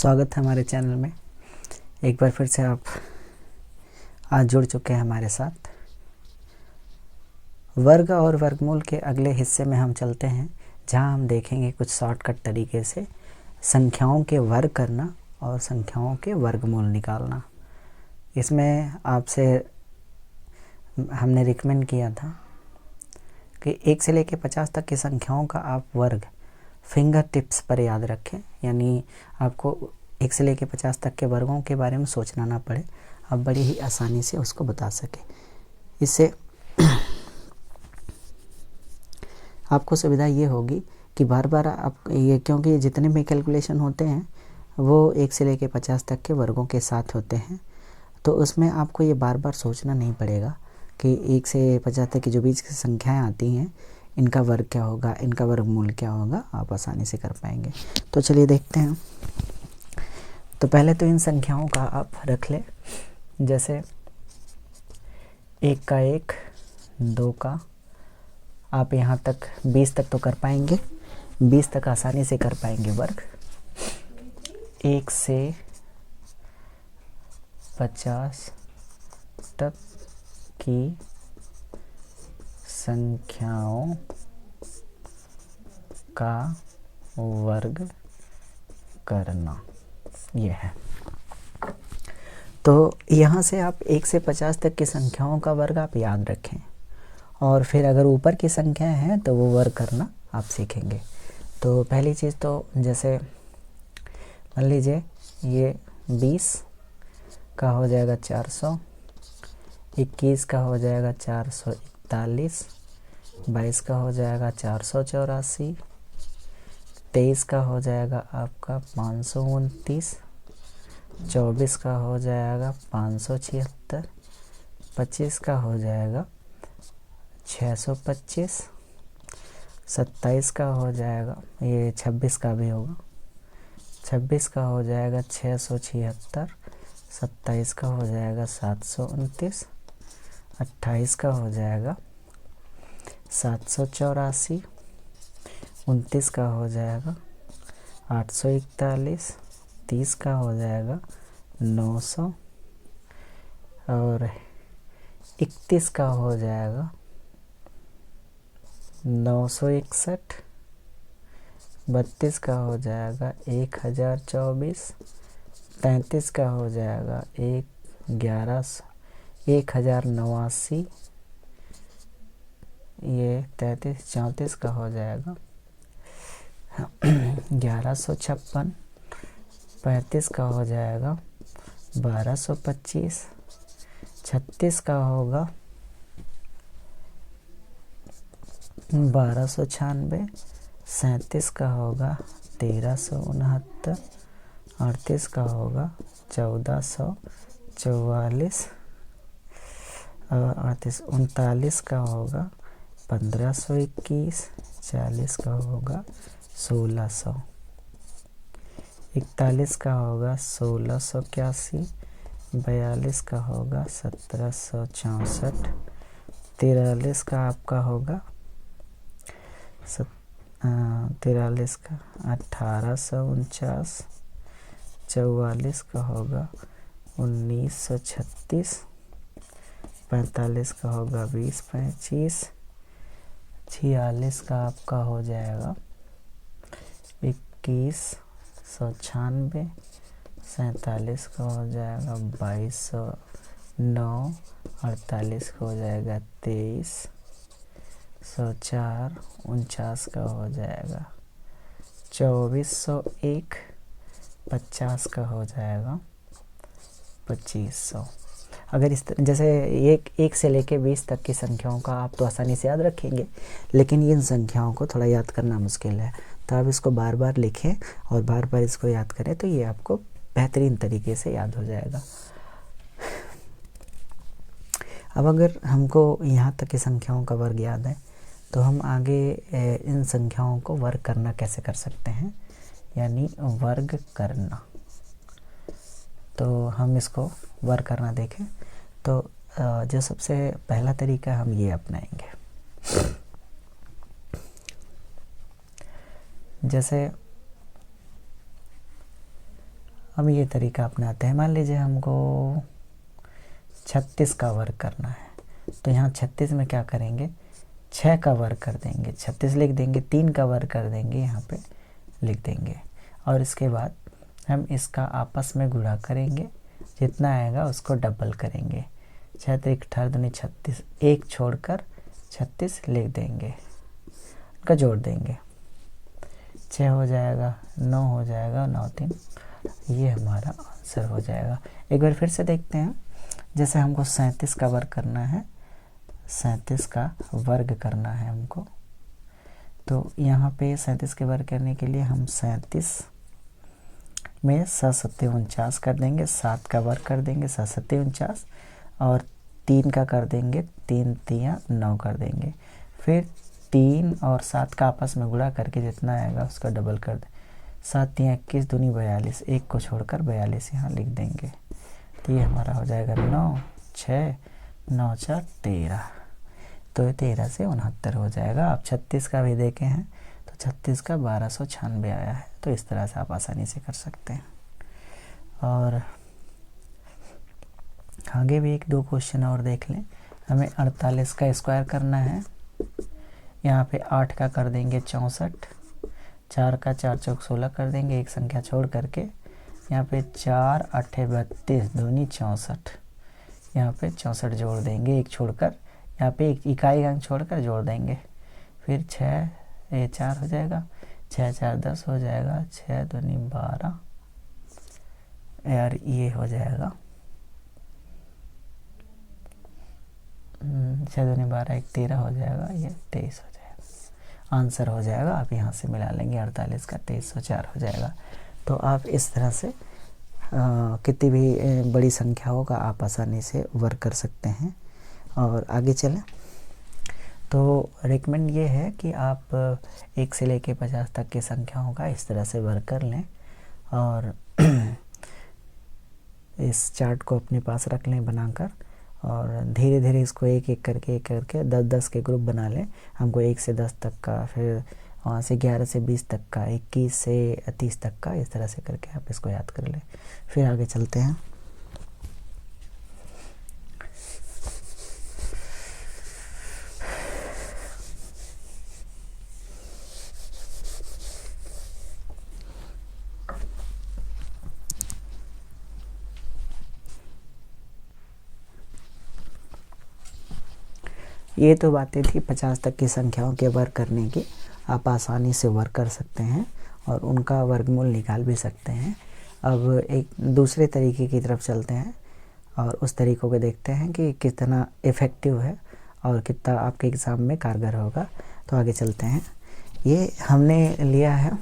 स्वागत है हमारे चैनल में। एक बार फिर से आप आज जुड़ चुके हैं हमारे साथ। वर्ग और वर्गमूल के अगले हिस्से में हम चलते हैं, जहां हम देखेंगे कुछ शॉर्टकट तरीके से संख्याओं के वर्ग करना और संख्याओं के वर्गमूल निकालना। इसमें आपसे हमने रिकमेंड किया था कि 1 से लेकर 50 तक की संख्याओं का आप वर्ग फिंगर टिप्स पर याद रखें, यानी आपको 1 से लेकर 50 तक के वर्गों के बारे में सोचना ना पड़े, आप बड़ी ही आसानी से उसको बता सकें। इससे आपको सुविधा ये होगी कि बार बार आप ये, क्योंकि जितने भी कैलकुलेशन होते हैं वो 1 से लेकर 50 तक के वर्गों के साथ होते हैं, तो उसमें आपको ये बार बार सोचना नहीं पड़ेगा कि 1 से 50 तक की जो बीच की संख्याएं आती हैं इनका वर्ग क्या होगा, इनका वर्गमूल क्या होगा, आप आसानी से कर पाएंगे। तो चलिए देखते हैं। तो पहले तो इन संख्याओं का आप रख लें, जैसे 1 का 1, 2 का, आप यहाँ तक 20 तक तो कर पाएंगे, 20 तक आसानी से कर पाएंगे वर्ग। 1 से 50 तक की संख्याओं का वर्ग करना, यह है। तो यहाँ से आप 1 से 50 तक की संख्याओं का वर्ग आप याद रखें, और फिर अगर ऊपर की संख्याएं हैं तो वो वर्ग करना आप सीखेंगे। तो पहली चीज़ तो जैसे मान लीजिए ये 20 का हो जाएगा 400, 21 का हो जाएगा 441, 22 का हो जाएगा 484, 23 का हो जाएगा आपका 529, 24 का हो जाएगा 576, 25 का हो जाएगा 625, 27 का हो जाएगा, ये 26 का भी होगा, 26 का हो जाएगा 676, 27 का हो जाएगा 729, 28 का हो जाएगा 784, 29 का हो जाएगा 841, 30 का हो जाएगा 900, और 31 का हो जाएगा 961, 32 का हो जाएगा 1024, 33 का हो जाएगा 1089, ये 33, 34 का हो जाएगा 1156, 35 का हो जाएगा 1225, 36 का होगा 1296, 37 का होगा 1369, 38 का होगा 1444, और 39 का होगा 1521, 40 का होगा 1600, 41 का होगा 1681, 42 का होगा 1764, 43 का आपका होगा 43 का 1849, 44 का होगा 1936, 45 का होगा 2025, 46 का आपका हो जाएगा 2196, 47 का हो जाएगा 2209, 48 का हो जाएगा 2304, 49 का हो जाएगा 2401, 50 का हो जाएगा 2500। अगर इस तरह जैसे एक से लेके 20 तक की संख्याओं का आप तो आसानी से याद रखेंगे, लेकिन इन संख्याओं को थोड़ा याद करना मुश्किल है, तो आप इसको बार बार लिखें और बार बार इसको याद करें, तो ये आपको बेहतरीन तरीके से याद हो जाएगा। अब अगर हमको यहाँ तक की संख्याओं का वर्ग याद है, तो हम आगे इन संख्याओं को वर्ग करना कैसे कर सकते हैं, यानी वर्ग करना। तो हम इसको वर्ग करना देखें, तो जो सबसे पहला तरीका हम ये अपनाएंगे। जैसे अब ये तरीका अपनाते हैं। मान लीजिए हमको 36 का वर्ग करना है, तो यहाँ 36 में क्या करेंगे, 6 का वर्ग कर देंगे, 36 लिख देंगे, 3 का वर्ग कर देंगे, यहाँ पे लिख देंगे। और इसके बाद हम इसका आपस में गुणा करेंगे, जितना आएगा उसको डबल करेंगे। 6 3 18 दूनी 36, एक छोड़कर 36 लिख देंगे, उनका जोड़ देंगे, 6 हो जाएगा, 9 हो जाएगा, 9 3, ये हमारा आंसर हो जाएगा। एक बार फिर से देखते हैं। जैसे हमको 37 का वर्ग करना है, 37 का वर्ग करना है हमको, तो यहाँ पे 37 के वर्ग करने के लिए हम 37 में 7 7 49 कर देंगे, 7 का वर्ग कर देंगे 7 7 49, और 3 का कर देंगे, 3 3 9 कर देंगे। फिर 3 और 7 का आपस में गुणा करके जितना आएगा उसका डबल कर दें, 7 3 21 दूनी 42, एक को छोड़कर 42 यहाँ लिख देंगे। तो ये हमारा हो जाएगा 9 6 9 4 13, तो 13 से 69 हो जाएगा। आप 36 का भी देखे हैं तो 36 का 1296 आया है। तो इस तरह से आप आसानी से कर सकते हैं। और आगे भी एक दो क्वेश्चन और देख लें। हमें 48 का स्क्वायर करना है, यहाँ पे 8 का कर देंगे 64, 4 का 4 चौक 16 कर देंगे, एक संख्या छोड़ करके, यहाँ पे 4 8 32 दूनी 64, यहाँ पे 64 जोड़ देंगे, एक छोड़कर, यहाँ पे एक इकाई अंक छोड़कर जोड़ देंगे। फिर 6 ये 4 हो जाएगा, 6 4 10 हो जाएगा, 6 दूनी 12, यार ये हो जाएगा 6 दूनी 12 एक 13 हो जाएगा, ये 23 हो जाएगा। आंसर हो जाएगा, आप यहाँ से मिला लेंगे 48 का 2304 हो जाएगा। तो आप इस तरह से कितनी भी बड़ी संख्याओं का आप आसानी से वर्क कर सकते हैं। और आगे चलें तो रिकमेंड ये है कि आप 1 से लेकर 50 तक की संख्याओं का इस तरह से वर्क कर लें, और इस चार्ट को अपने पास रख लें बनाकर, और धीरे धीरे इसको एक एक करके 10-10 के ग्रुप बना लें। हमको 1 से 10 तक का, फिर वहाँ से 11 से 20 तक का, 21 से 30 तक का, इस तरह से करके आप इसको याद कर लें। फिर आगे चलते हैं। ये तो बातें थी 50 तक की संख्याओं के वर्क करने की। आप आसानी से वर्क कर सकते हैं और उनका वर्गमूल निकाल भी सकते हैं। अब एक दूसरे तरीके की तरफ चलते हैं और उस तरीक़ों को देखते हैं कि कितना इफ़ेक्टिव है और कितना आपके एग्ज़ाम में कारगर होगा। तो आगे चलते हैं। ये हमने लिया है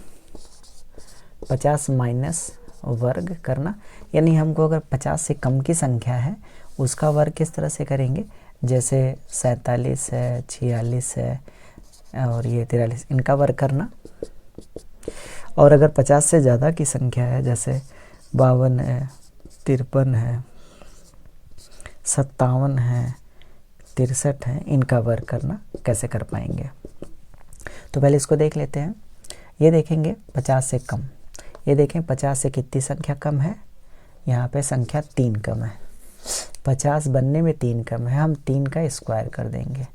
50 माइनस वर्ग करना, यानी हमको अगर 50 से कम की संख्या है उसका वर्ग किस तरह से करेंगे। जैसे 47 है, 46 है और ये 43, इनका वर्ग करना। और अगर 50 से ज़्यादा की संख्या है, जैसे 52 है, 53 है, 57 है, 63 है, इनका वर्ग करना कैसे कर पाएंगे। तो पहले इसको देख लेते हैं। ये देखेंगे 50 से कम, ये देखें 50 से कितनी संख्या कम है, यहाँ पे संख्या 3 कम है। 50 बनने में 3 कम है, हम 3 का स्क्वायर कर देंगे।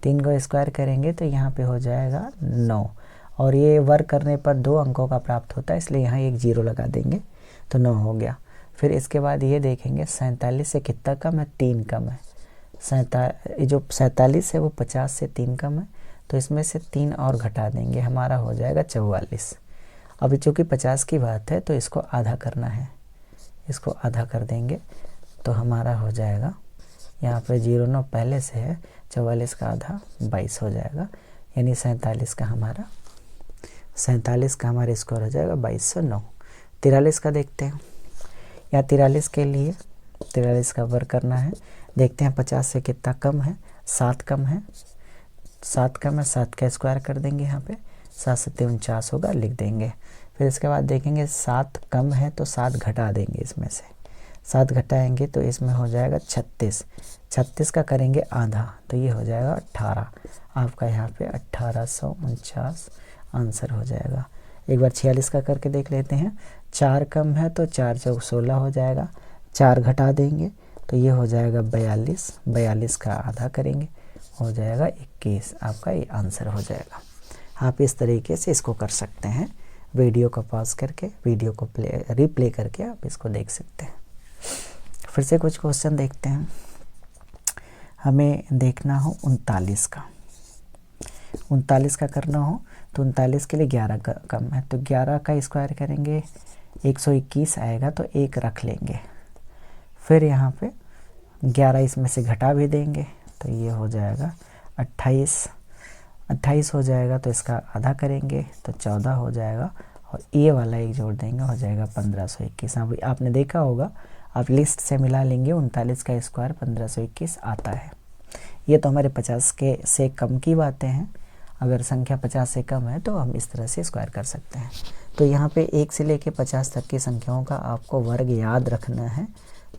3 को स्क्वायर करेंगे तो यहाँ पे हो जाएगा 9, और ये वर्क करने पर 2 अंकों का प्राप्त होता है, इसलिए यहाँ एक 0 लगा देंगे तो 9 हो गया। फिर इसके बाद ये देखेंगे 47 से कितना कम है, 3 कम है। जो 47 है वो 50 से 3 कम है, तो इसमें से 3 और घटा देंगे, हमारा हो जाएगा 44। अभी चूँकि 50 की बात है तो इसको आधा करना है, इसको आधा कर देंगे तो हमारा हो जाएगा, यहाँ पे 0 पहले से है, 44 का आधा 22 हो जाएगा, यानी 47 का हमारा स्कोर हो जाएगा 2209। 43 का देखते हैं। या 43 के लिए 43 का वर्क करना है। देखते हैं 50 से कितना कम है, 7 कम है। 7 कम है, 7 का स्क्वायर कर देंगे, यहाँ पे 7 7 49 होगा, लिख देंगे। फिर इसके बाद देखेंगे 7 कम है तो 7 घटा देंगे, इसमें से 7 घटाएंगे तो इसमें हो जाएगा 36। 36 का करेंगे आधा तो ये हो जाएगा 18। आपका यहाँ पे 1849 आंसर हो जाएगा। एक बार 46 का करके देख लेते हैं। 4 कम है तो 4 चौक 16 हो जाएगा, 4 घटा देंगे तो ये हो जाएगा 42, 42 का आधा करेंगे हो जाएगा 21। आपका ये आंसर हो जाएगा। आप इस तरीके से इसको कर सकते हैं। वीडियो को पॉज करके वीडियो को रिप्ले करके आप इसको देख सकते हैं। फिर से कुछ क्वेश्चन देखते हैं। हमें देखना हो 39 का, 39 का करना हो तो 39 के लिए 11 का कम है तो 11 का स्क्वायर करेंगे 121 आएगा तो 1 रख लेंगे। फिर यहाँ पे 11 इसमें से घटा भी देंगे तो ये हो जाएगा 28, 28 हो जाएगा तो इसका आधा करेंगे तो 14 हो जाएगा और ये वाला एक जोड़ देंगे हो जाएगा 1521। अभी आपने देखा होगा, आप लिस्ट से मिला लेंगे 39 का स्क्वायर 1521 आता है। ये तो हमारे 50 के से कम की बातें हैं। अगर संख्या 50 से कम है तो हम इस तरह से स्क्वायर कर सकते हैं। तो यहाँ पे 1 से लेके 50 तक की संख्याओं का आपको वर्ग याद रखना है,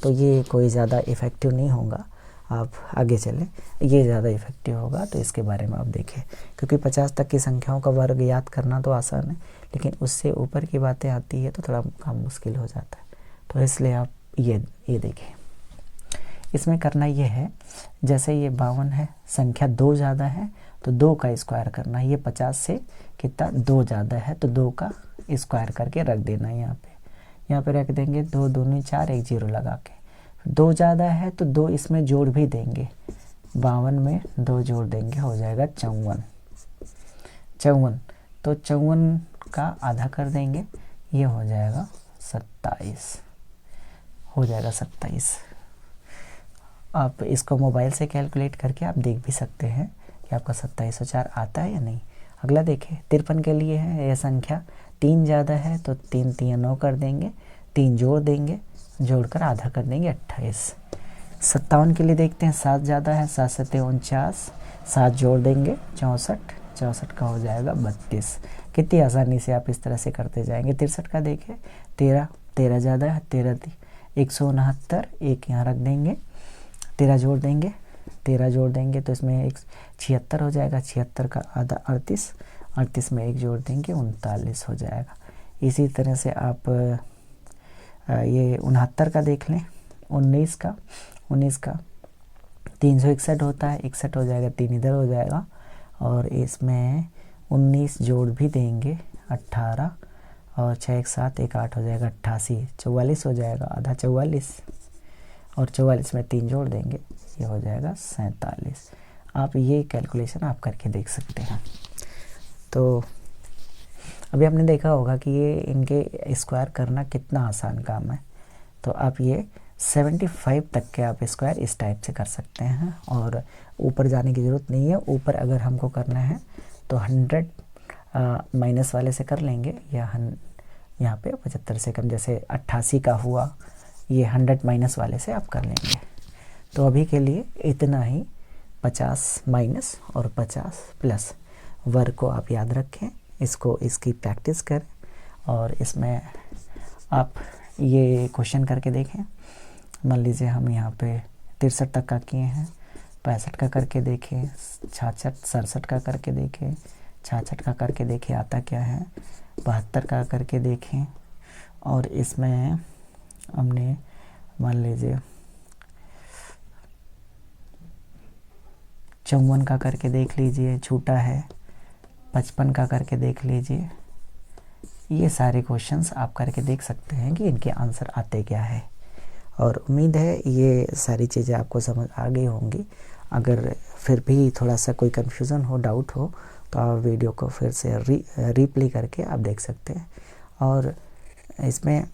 तो ये कोई ज़्यादा इफ़ेक्टिव नहीं होगा। आप आगे चलें, ये ज़्यादा इफ़ेक्टिव होगा तो इसके बारे में आप देखें, क्योंकि 50 तक की संख्याओं का वर्ग याद करना तो आसान है, लेकिन उससे ऊपर की बातें आती है तो थोड़ा काम मुश्किल हो जाता है। तो इसलिए आप ये देखें। इसमें करना ये है, जैसे ये 52 है, संख्या 2 ज़्यादा है तो 2 का स्क्वायर करना है। ये 50 से कितना 2 ज़्यादा है तो 2 का स्क्वायर करके रख देना है। यहाँ पे रख देंगे 2 दूनी 4, 1 0 लगा के। 2 ज़्यादा है तो 2 इसमें जोड़ भी देंगे, 52 में 2 जोड़ देंगे हो जाएगा 54, 54 तो 54 का आधा कर देंगे, ये हो जाएगा 27, हो जाएगा 27। आप इसको मोबाइल से कैलकुलेट करके आप देख भी सकते हैं कि आपका 2704 आता है या नहीं। अगला देखें, 53 के लिए है यह संख्या 3 ज़्यादा है तो 3 3 9 कर देंगे, 3 जोड़ देंगे, जोड़कर आधा कर देंगे 28। 57 के लिए देखते हैं, 7 ज़्यादा है, 7 7 49, 7 जोड़ देंगे 64, 64 का हो जाएगा 32। कितनी आसानी से आप इस तरह से करते जाएंगे। 63 का देखें, 13 13 ज़्यादा है, 13 169, 1 यहाँ रख देंगे, 13 जोड़ देंगे, 13 जोड़ देंगे तो इसमें 76 हो जाएगा, 76 का आधा 38, 38 में 1 जोड़ देंगे 39 हो जाएगा। इसी तरह से आप ये 69 का देख लें, 19 का 361 होता है, 61 हो जाएगा, 3 इधर हो जाएगा और इसमें 19 जोड़ भी देंगे 18 और 6 1 7 1 8 हो जाएगा 88, 44 हो जाएगा, आधा 44 और 44 में 3 जोड़ देंगे, ये हो जाएगा 47। आप ये कैलकुलेशन आप करके देख सकते हैं। तो अभी आपने देखा होगा कि ये इनके स्क्वायर करना कितना आसान काम है। तो आप ये 75 तक के आप स्क्वायर इस टाइप से कर सकते हैं और ऊपर जाने की ज़रूरत नहीं है। ऊपर अगर हमको करना है तो 100 माइनस वाले से कर लेंगे, या यहाँ पे 75 से कम, जैसे 88 का हुआ, ये 100 माइनस वाले से आप कर लेंगे। तो अभी के लिए इतना ही, 50 माइनस और 50 प्लस वर्ग को आप याद रखें, इसकी प्रैक्टिस करें और इसमें आप ये क्वेश्चन करके देखें। मान लीजिए हम यहाँ पे 63 तक का किए हैं, 65 का करके देखें, 66 67 का करके देखें, 66 का करके देखें आता क्या है, 72 का करके देखें और इसमें हमने मान लीजिए 54 का करके देख लीजिए, छूटा है, 55 का करके देख लीजिए। ये सारे क्वेश्चंस आप करके देख सकते हैं कि इनके आंसर आते क्या है और उम्मीद है ये सारी चीज़ें आपको समझ आ गई होंगी। अगर फिर भी थोड़ा सा कोई कन्फ्यूज़न हो, डाउट हो तो आप वीडियो को फिर से रिप्ले करके आप देख सकते हैं और इसमें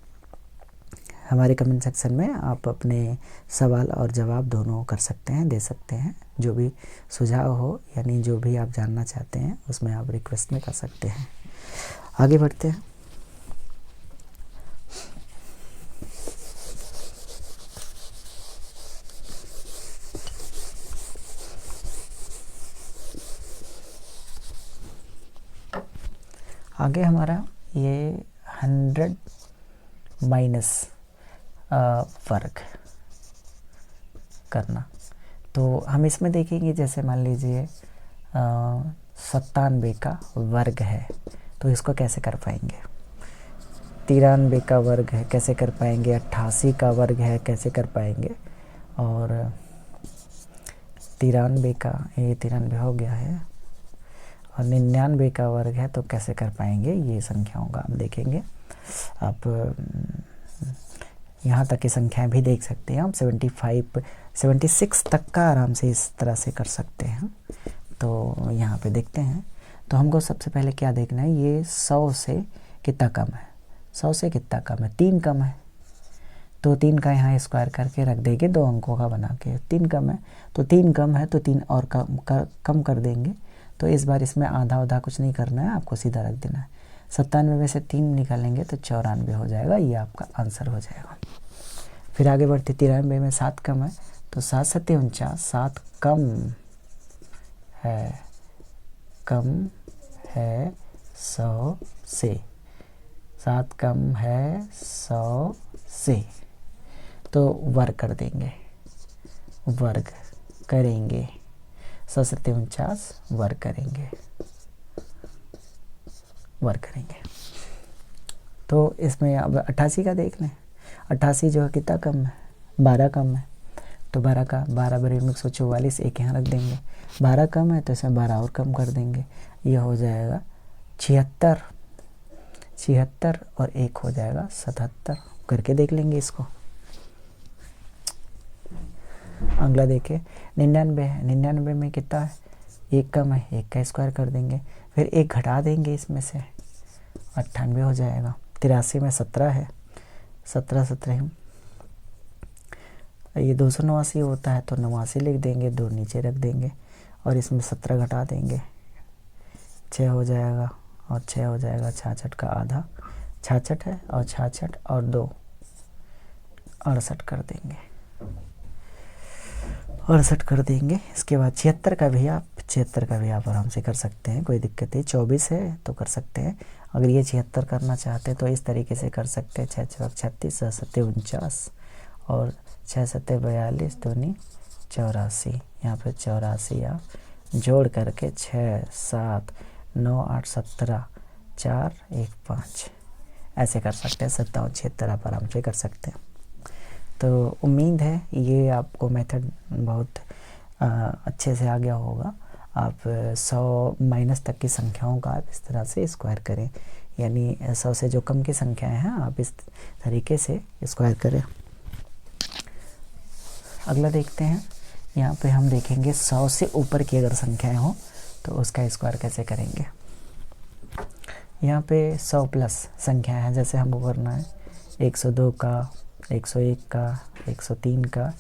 हमारे कमेंट सेक्शन में आप अपने सवाल और जवाब दोनों कर सकते हैं, दे सकते हैं। जो भी सुझाव हो यानी जो भी आप जानना चाहते हैं उसमें आप रिक्वेस्ट में कर सकते हैं। आगे बढ़ते हैं। आगे हमारा ये 100 माइनस वर्ग करना, तो हम इसमें देखेंगे जैसे मान लीजिए 97 का वर्ग है तो इसको कैसे कर पाएंगे। 93 का वर्ग है, कैसे कर पाएंगे। 88 का वर्ग है, कैसे कर पाएंगे। और 93 का, ये 93 हो गया है, और 99 का वर्ग है, तो कैसे कर पाएंगे। ये संख्याओं का हम देखेंगे। आप यहाँ तक की संख्याएं भी देख सकते हैं। हम 76 तक का आराम से इस तरह से कर सकते हैं। तो यहाँ पे देखते हैं। तो हमको सबसे पहले क्या देखना है, ये 100 से कितना कम है। 100 से कितना कम है, 3 कम है, तो 3 का यहाँ स्क्वायर करके रख देंगे, 2 अंकों का बना के। 3 कम है, तो 3 कम है, तो 3 और कम कर देंगे। तो इस बार इसमें आधा कुछ नहीं करना है, आपको सीधा रख देना है। 97 में से 3 निकालेंगे तो 94 हो जाएगा, ये आपका आंसर हो जाएगा। फिर आगे बढ़ते, 93 में 7 कम है, तो 7 सत्ते 49, 7 कम है 100 से, 7 कम है 100 से, तो वर्ग कर देंगे, वर्ग करेंगे। 100 सत्ते 49 वर्ग करेंगे, वर्ग करेंगे। तो इसमें अब 88 का देख लें। 88 जो है कितना कम है, 12 कम है, तो 12 का 12 बराबर 144, एक यहाँ रख देंगे। 12 कम है तो इसमें 12 और कम कर देंगे, ये हो जाएगा 76 और 1 हो जाएगा 77। करके देख लेंगे इसको। अगला देखें, 99 है। 99 में कितना है, 1 कम है, 1 का स्क्वायर कर देंगे, फिर 1 घटा देंगे इसमें से, 98 हो जाएगा। 83 में 17 है, 17 ये 289 होता है, तो 89 लिख देंगे, 2 नीचे रख देंगे, और इसमें 17 घटा देंगे, 6 हो जाएगा, और 6 हो जाएगा 66 का आधा। 66 है, और 66 और 2 68 कर देंगे, 68 कर देंगे। इसके बाद 76 का भी आप आराम से कर सकते हैं, कोई दिक्कत नहीं। 24 है तो कर सकते हैं। अगर ये 76 करना चाहते हैं तो इस तरीके से कर सकते हैं। 6 चौक 36, 6 सत्ते 49, और 6 सत्ते 42, 2 नी 84। यहाँ पे 84 आप जोड़ करके 6 7 9 8 17 4 1 5 ऐसे कर सकते हैं। 57 76 आप आराम से कर सकते हैं। तो उम्मीद है ये आपको मेथड बहुत अच्छे से आ गया होगा। आप 100 माइनस तक की संख्याओं का आप इस तरह से स्क्वायर करें, यानी 100 से जो कम की संख्याएं हैं आप इस तरीके से स्क्वायर करें। अगला देखते हैं, यहाँ पे हम देखेंगे 100 से ऊपर की अगर संख्याएं हो तो उसका स्क्वायर कैसे करेंगे। यहाँ पे 100 प्लस संख्याएं हैं, जैसे हमको करना है 102 का, 101 का, 103 का,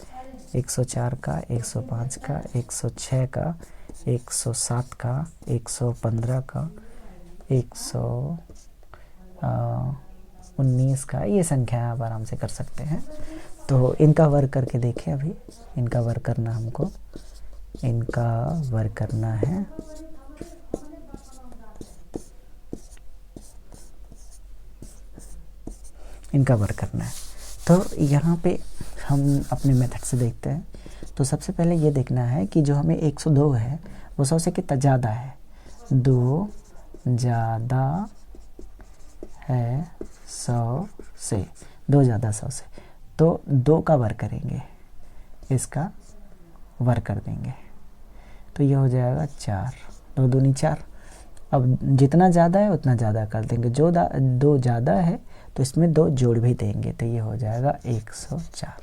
104 का, 105 का, 106 का, 107 का, 115 का, 119 का, ये संख्याएं आप आराम से कर सकते हैं। तो इनका वर्ग करके देखें। अभी इनका वर्ग करना, हमको इनका वर्ग करना है। इनका वर्ग करना है, तो यहाँ पे हम अपने मेथड से देखते हैं। तो सबसे पहले ये देखना है कि जो हमें 102 है वो 100 से कितना ज़्यादा है। 2 ज़्यादा है 100 से, 2 ज़्यादा 100 से, तो 2 का वर्ग करेंगे, इसका वर्ग कर देंगे, तो ये हो जाएगा 4, 2 दूनी 4। अब जितना ज़्यादा है उतना ज़्यादा कर देंगे, जो 2 ज़्यादा है तो इसमें 2 जोड़ भी देंगे, तो ये हो जाएगा 104।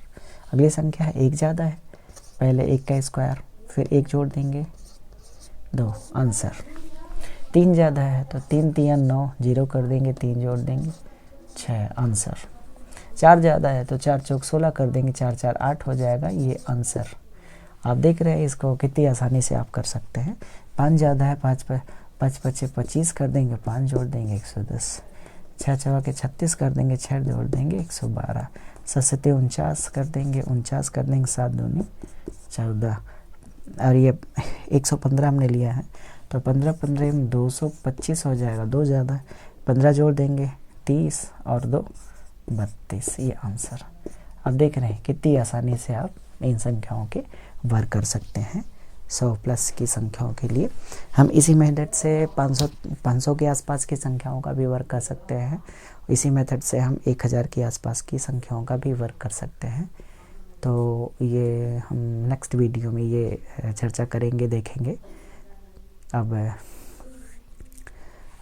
अगली संख्या है 1 ज़्यादा है, पहले 1 का स्क्वायर, फिर 1 जोड़ देंगे, 2 आंसर। 3 ज़्यादा है तो 3 3 9, 0 कर देंगे, 3 जोड़ देंगे, 6 आंसर। 4 ज़्यादा है तो 4 चौक 16 कर देंगे, 4 4 8 हो जाएगा, ये आंसर। आप देख रहे हैं इसको कितनी आसानी से आप कर सकते हैं। 5 ज़्यादा है, 5 5 25 कर देंगे, 5 जोड़ देंगे 110, 6 चौक 36 कर देंगे, 6 जोड़ देंगे 112, 7 7 49 कर देंगे, 49 कर देंगे, 7 दूनी 14, और ये 115 हमने लिया है, तो 15 15 में 225 हो जाएगा, 2 ज़्यादा है, 15 जोड़ देंगे 30 और 2 32, ये आंसर। अब देख रहे हैं कितनी आसानी से आप इन संख्याओं के वर्ग कर सकते हैं। 100 प्लस की संख्याओं के लिए हम इसी मेथड से 500 के आसपास की संख्याओं का भी वर्ग कर सकते हैं। इसी मेथड से हम 1000 के आसपास की संख्याओं का भी वर्क कर सकते हैं। तो ये हम नेक्स्ट वीडियो में ये चर्चा करेंगे, देखेंगे। अब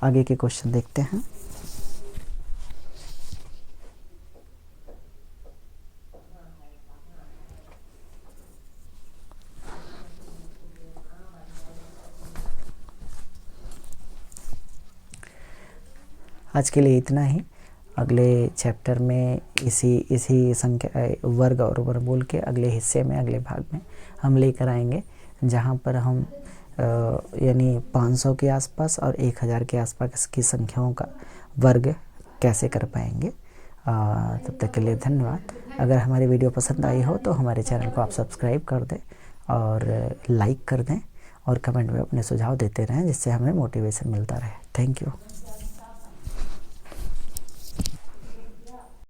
आगे के क्वेश्चन देखते हैं। आज के लिए इतना ही। अगले चैप्टर में इसी संख्या वर्ग और वर्गमूल के अगले हिस्से में, अगले भाग में हम लेकर आएंगे, जहाँ पर हम यानी 500 के आसपास और 1000 के आसपास की संख्याओं का वर्ग कैसे कर पाएंगे। तब तक के लिए धन्यवाद। अगर हमारी वीडियो पसंद आई हो तो हमारे चैनल को आप सब्सक्राइब कर दें और लाइक कर दें और कमेंट में अपने सुझाव देते रहें, जिससे हमें मोटिवेशन मिलता रहे। Thank you.